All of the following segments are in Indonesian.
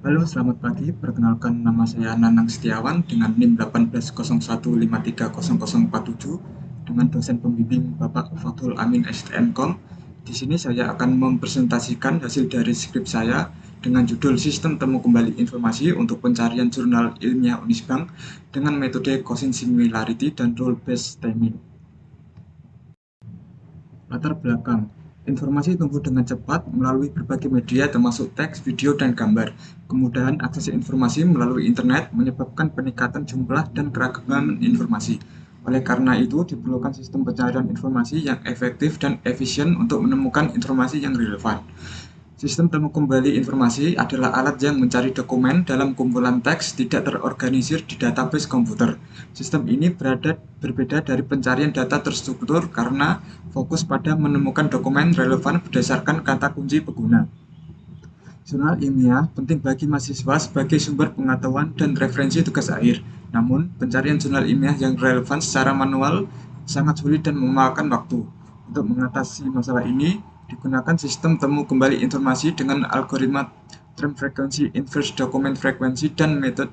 Halo, selamat pagi. Perkenalkan, nama saya Nanang Setiawan dengan NIM 1801530047 dengan dosen pembimbing Bapak Fathul Amin STMKOM. Di sini saya akan mempresentasikan hasil dari skrip saya dengan judul Sistem Temu Kembali Informasi untuk Pencarian Jurnal Ilmiah Unisbank dengan metode Gaussian Similarity dan Rule Based Timing. Latar belakang. Informasi tumbuh dengan cepat melalui berbagai media termasuk teks, video, dan gambar. Kemudahan akses informasi melalui internet menyebabkan peningkatan jumlah dan keragaman informasi. Oleh karena itu, diperlukan sistem pencarian informasi yang efektif dan efisien untuk menemukan informasi yang relevan. Sistem temu kembali informasi adalah alat yang mencari dokumen dalam kumpulan teks tidak terorganisir di database komputer. Sistem ini berbeda dari pencarian data terstruktur karena fokus pada menemukan dokumen relevan berdasarkan kata kunci pengguna. Jurnal ilmiah penting bagi mahasiswa sebagai sumber pengetahuan dan referensi tugas akhir. Namun, pencarian jurnal ilmiah yang relevan secara manual sangat sulit dan memakan waktu. Untuk mengatasi masalah ini, digunakan sistem temu kembali informasi dengan algoritma term frequency, inverse document frequency, dan metode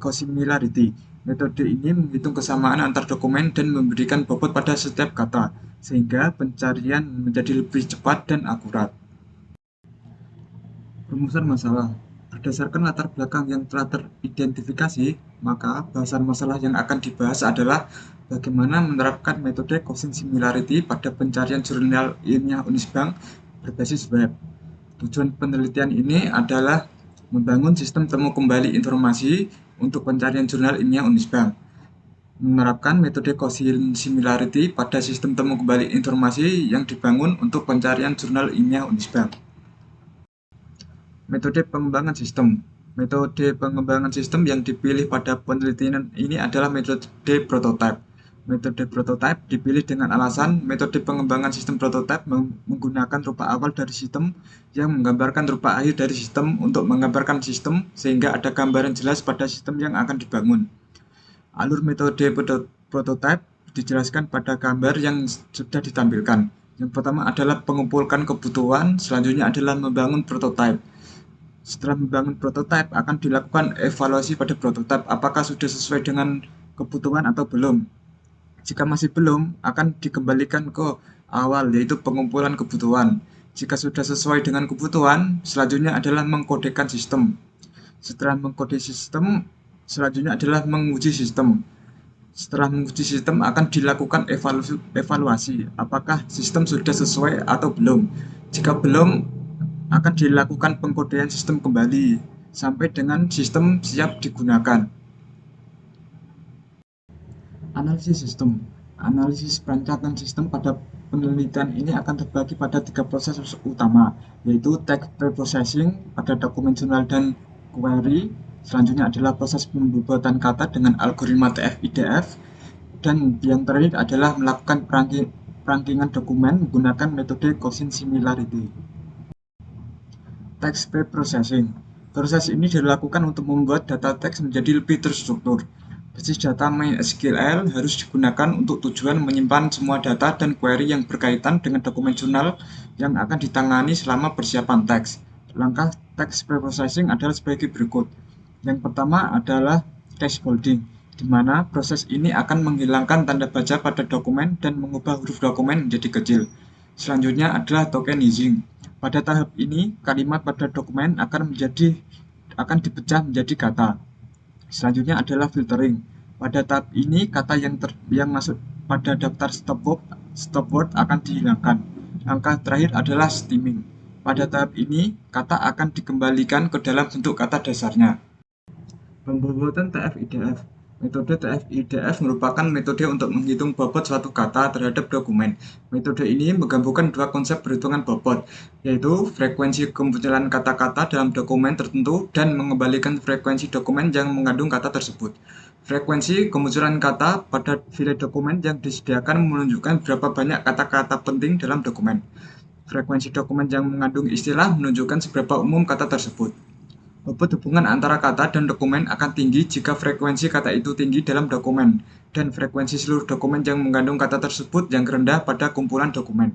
cosimilarity. Metode ini menghitung kesamaan antar dokumen dan memberikan bobot pada setiap kata, sehingga pencarian menjadi lebih cepat dan akurat. Rumusan masalah. Berdasarkan latar belakang yang telah teridentifikasi, maka bahasan masalah yang akan dibahas adalah bagaimana menerapkan metode Gaussian Similarity pada pencarian jurnal ilmiah Unisbank berbasis web. Tujuan penelitian ini adalah membangun sistem temu kembali informasi untuk pencarian jurnal ilmiah Unisbank. Menerapkan metode Gaussian Similarity pada sistem temu kembali informasi yang dibangun untuk pencarian jurnal ilmiah Unisbank. Metode pengembangan sistem. Metode pengembangan sistem yang dipilih pada penelitian ini adalah metode prototype. Metode prototype dipilih dengan alasan metode pengembangan sistem prototype menggunakan rupa awal dari sistem yang menggambarkan rupa akhir dari sistem untuk menggambarkan sistem sehingga ada gambaran jelas pada sistem yang akan dibangun. Alur metode prototype dijelaskan pada gambar yang sudah ditampilkan. Yang pertama adalah mengumpulkan kebutuhan, selanjutnya adalah membangun prototype. Setelah membangun prototipe, akan dilakukan evaluasi pada prototipe apakah sudah sesuai dengan kebutuhan atau belum. Jika masih belum, akan dikembalikan ke awal, yaitu pengumpulan kebutuhan. Jika sudah sesuai dengan kebutuhan, selanjutnya adalah mengkodekan sistem. Setelah mengkode sistem, selanjutnya adalah menguji sistem. Setelah menguji sistem, akan dilakukan evaluasi apakah sistem sudah sesuai atau belum. Jika belum, akan dilakukan pengkodean sistem kembali sampai dengan sistem siap digunakan. Analisis sistem. Analisis perancangan sistem pada penelitian ini akan terbagi pada 3 proses utama, yaitu text preprocessing pada dokumen jurnal dan query. Selanjutnya adalah proses pembobotan kata dengan algoritma TF-IDF, dan yang terakhir adalah melakukan perangkingan dokumen menggunakan metode Gaussian Similarity. Text preprocessing. Proses ini dilakukan untuk membuat data teks menjadi lebih terstruktur. Basis data MySQL harus digunakan untuk tujuan menyimpan semua data dan query yang berkaitan dengan dokumen jurnal yang akan ditangani selama persiapan teks. Langkah text preprocessing adalah sebagai berikut. Yang pertama adalah scaffolding, di mana proses ini akan menghilangkan tanda baca pada dokumen dan mengubah huruf dokumen menjadi kecil. Selanjutnya adalah tokenizing. Pada tahap ini, kalimat pada dokumen akan dipecah menjadi kata. Selanjutnya adalah filtering. Pada tahap ini, kata yang masuk pada daftar stop word akan dihilangkan. Langkah terakhir adalah stemming. Pada tahap ini, kata akan dikembalikan ke dalam bentuk kata dasarnya. Pembobotan TF-IDF. Metode TF-IDF merupakan metode untuk menghitung bobot suatu kata terhadap dokumen. Metode ini menggabungkan dua konsep perhitungan bobot, yaitu frekuensi kemunculan kata-kata dalam dokumen tertentu dan mengembalikan frekuensi dokumen yang mengandung kata tersebut. Frekuensi kemunculan kata pada file dokumen yang disediakan menunjukkan berapa banyak kata-kata penting dalam dokumen. Frekuensi dokumen yang mengandung istilah menunjukkan seberapa umum kata tersebut. Bobot hubungan antara kata dan dokumen akan tinggi jika frekuensi kata itu tinggi dalam dokumen, dan frekuensi seluruh dokumen yang mengandung kata tersebut yang rendah pada kumpulan dokumen.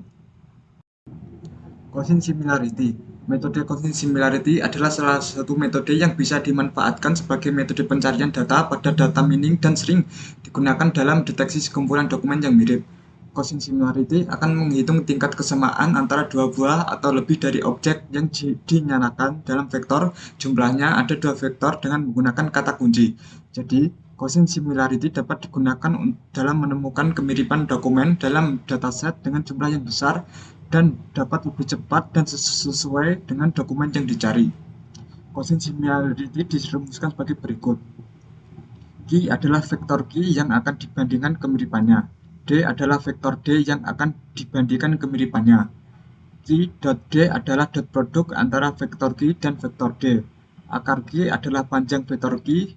Gaussian Similarity. Metode Cosine Similarity adalah salah satu metode yang bisa dimanfaatkan sebagai metode pencarian data pada data mining dan sering digunakan dalam deteksi sekumpulan dokumen yang mirip. Cosine Similarity akan menghitung tingkat kesamaan antara dua buah atau lebih dari objek yang dinyatakan dalam vektor. Jumlahnya ada dua vektor dengan menggunakan kata kunci. Jadi, Cosine Similarity dapat digunakan dalam menemukan kemiripan dokumen dalam dataset dengan jumlah yang besar dan dapat lebih cepat dan sesuai dengan dokumen yang dicari. Cosine Similarity dirumuskan sebagai berikut. Q adalah vektor Q yang akan dibandingkan kemiripannya. D adalah vektor D yang akan dibandingkan kemiripannya. Q.D adalah dot produk antara vektor Q dan vektor D. Akar Q adalah panjang vektor Q.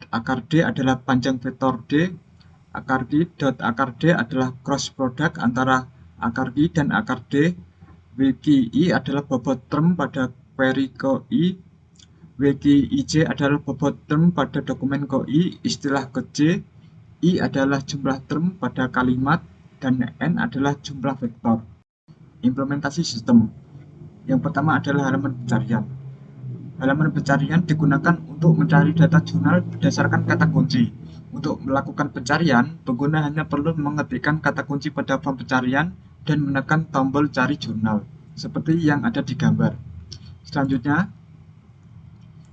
Akar D adalah panjang vektor D. Akar Q dot akar D adalah cross product antara akar Q dan akar D. WQI adalah bobot term pada query QI. WQIJ adalah bobot term pada dokumen QI. Istilah ke-J. I adalah jumlah term pada kalimat dan N adalah jumlah vektor. Implementasi sistem. Yang pertama adalah halaman pencarian. Halaman pencarian digunakan untuk mencari data jurnal berdasarkan kata kunci. Untuk melakukan pencarian, pengguna hanya perlu mengetikkan kata kunci pada form pencarian dan menekan tombol cari jurnal, seperti yang ada di gambar. Selanjutnya,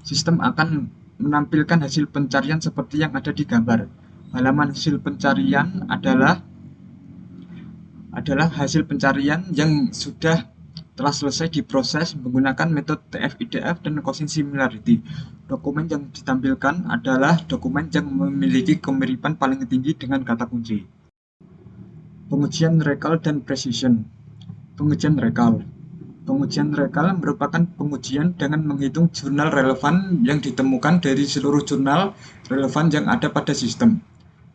sistem akan menampilkan hasil pencarian seperti yang ada di gambar. Halaman hasil pencarian adalah hasil pencarian yang telah selesai diproses menggunakan metode TF-IDF dan Cosine Similarity. Dokumen yang ditampilkan adalah dokumen yang memiliki kemiripan paling tinggi dengan kata kunci. Pengujian recall dan precision. Pengujian recall. Pengujian recall merupakan pengujian dengan menghitung jurnal relevan yang ditemukan dari seluruh jurnal relevan yang ada pada sistem.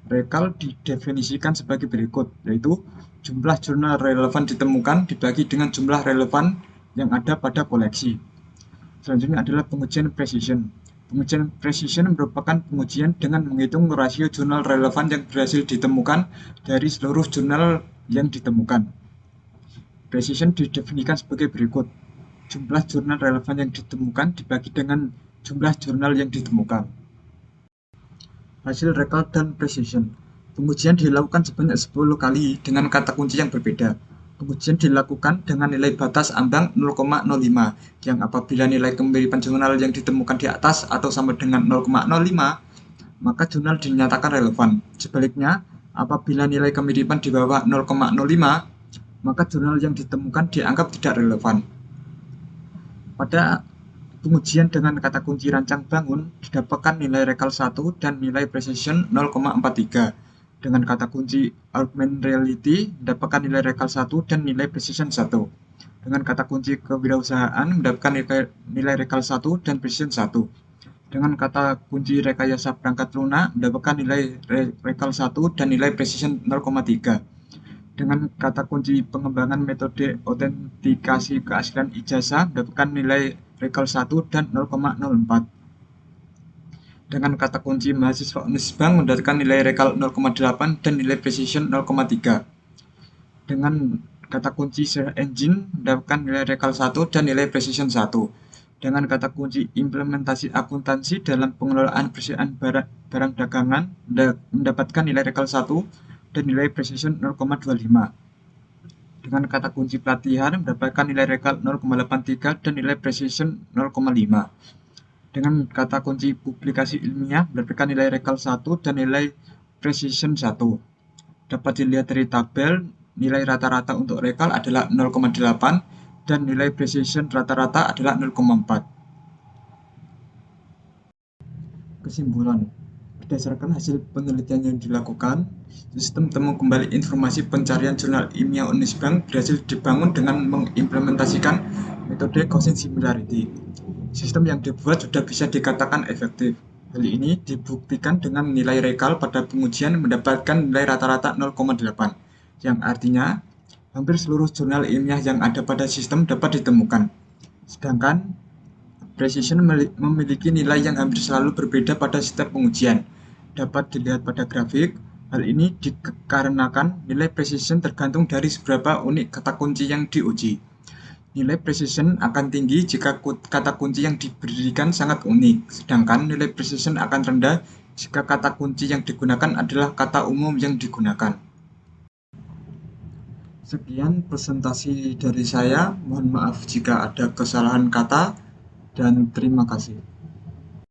Recall didefinisikan sebagai berikut, yaitu jumlah jurnal relevan ditemukan dibagi dengan jumlah relevan yang ada pada koleksi. Selanjutnya adalah pengujian precision. Pengujian precision merupakan pengujian dengan menghitung rasio jurnal relevan yang berhasil ditemukan dari seluruh jurnal yang ditemukan. Precision didefinisikan sebagai berikut. Jumlah jurnal relevan yang ditemukan dibagi dengan jumlah jurnal yang ditemukan. Hasil recall dan precision. Pengujian dilakukan sebanyak 10 kali dengan kata kunci yang berbeda. Pengujian dilakukan dengan nilai batas ambang 0,05, yang apabila nilai kemiripan jurnal yang ditemukan di atas atau sama dengan 0,05, maka jurnal dinyatakan relevan. Sebaliknya, apabila nilai kemiripan di bawah 0,05, maka jurnal yang ditemukan dianggap tidak relevan. Pada pengujian dengan kata kunci rancang bangun, didapatkan nilai recall 1 dan nilai precision 0,43. Dengan kata kunci augmented reality, mendapatkan nilai recall 1 dan nilai precision 1. Dengan kata kunci kewirausahaan, mendapatkan nilai recall 1 dan precision 1. Dengan kata kunci rekayasa perangkat lunak, mendapatkan nilai recall 1 dan nilai precision 0,3. Dengan kata kunci pengembangan metode autentikasi keaslian ijazah, mendapatkan nilai recall 1 dan 0,04. Dengan kata kunci mahasiswa Unisbank mendapatkan nilai recall 0,8 dan nilai precision 0,3. Dengan kata kunci search engine mendapatkan nilai recall 1 dan nilai precision 1. Dengan kata kunci implementasi akuntansi dalam pengelolaan persediaan barang dagangan mendapatkan nilai recall 1 dan nilai precision 0,25. Dengan kata kunci pelatihan mendapatkan nilai recall 0,83 dan nilai precision 0,5. Dengan kata kunci publikasi ilmiah mendapatkan nilai recall 1 dan nilai precision 1. Dapat dilihat dari tabel, nilai rata-rata untuk recall adalah 0,8 dan nilai precision rata-rata adalah 0,4. Kesimpulan. Berdasarkan hasil penelitian yang dilakukan, sistem temu kembali informasi pencarian jurnal ilmiah Unisbank berhasil dibangun dengan mengimplementasikan metode Cosine Similarity. Sistem yang dibuat sudah bisa dikatakan efektif. Hal ini dibuktikan dengan nilai recall pada pengujian mendapatkan nilai rata-rata 0,8, yang artinya hampir seluruh jurnal ilmiah yang ada pada sistem dapat ditemukan. Sedangkan precision memiliki nilai yang hampir selalu berbeda pada setiap pengujian. Dapat dilihat pada grafik. Hal ini dikarenakan nilai precision tergantung dari seberapa unik kata kunci yang diuji. Nilai precision akan tinggi jika kata kunci yang diberikan sangat unik, sedangkan nilai precision akan rendah jika kata kunci yang digunakan adalah kata umum yang digunakan. Sekian presentasi dari saya, mohon maaf jika ada kesalahan kata, dan terima kasih.